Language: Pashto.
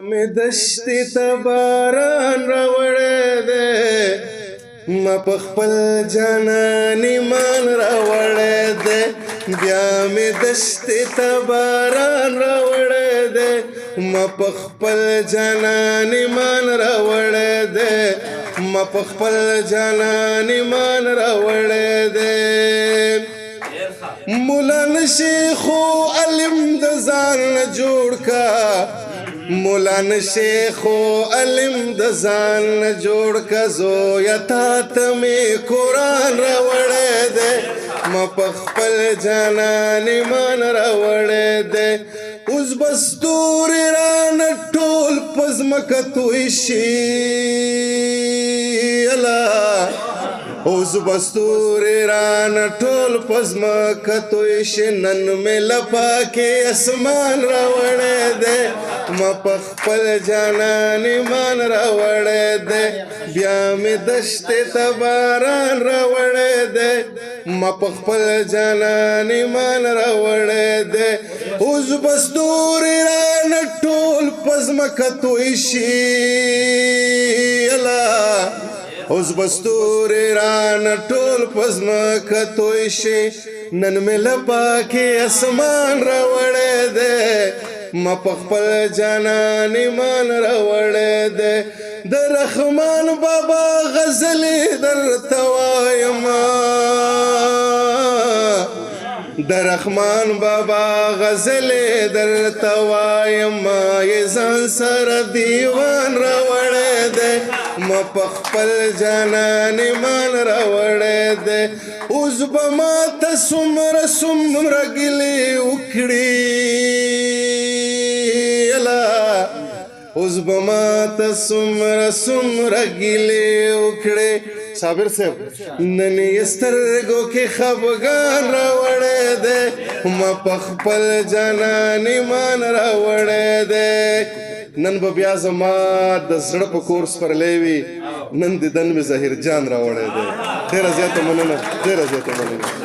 می دشتی ته باران راوړی دی ما په خپل جانان ایمان راوړی دی بیا می دشتی ته باران راوړی دی ما په خپل جانان ایمان راوړی دی ما په خپل جانان ایمان راوړی دی مولا نشي خو علم د ځان جوړ کا مولا نشي خو علم د ځان جوړ کا زویا تا ته می قرآن راوړی دی ما په خپل جانان ایمان راوړی دی اوس به ستوري رانه ټول په ځمکه توی شي اوس به ستوري رانه ټول په ځمکه توی شي نن مې له پاکې اسمان راوړی دی ما په خپل جانان ایمان راوړی دی بیا مې دشتې ته باران راوړی دی ما په خپل جانان ایمان راوړی دی اوس به ستوري رانه ټول په ځمکه توی شي اوس به ستوري رانه ټول په ځمکه توی شي نن مې له پاکې اسمان راوړی دی ما په خپل جانان ایمان راوړی دی د رحمان بابا غزلې درته وایمه د رحمان بابا غزلې درته وایمه یې ځان سره دیوان راوړی دی ما په خپل جانان ایمان راوړی دی اوس به ماته څومره څومره ګیلې وکړي اوس به ماته څومره څومره ګیلې وکړي صابر صاحب نن یې سترګو کې خفګان راوړی دی ما په خپل جانان ایمان راوړی دی نن به بیا زما د زړه په کور سپرلی وي نن دیدن مې ظاهر جان راوړی دی ډېره زیاته مننه ډېره زیاته مننه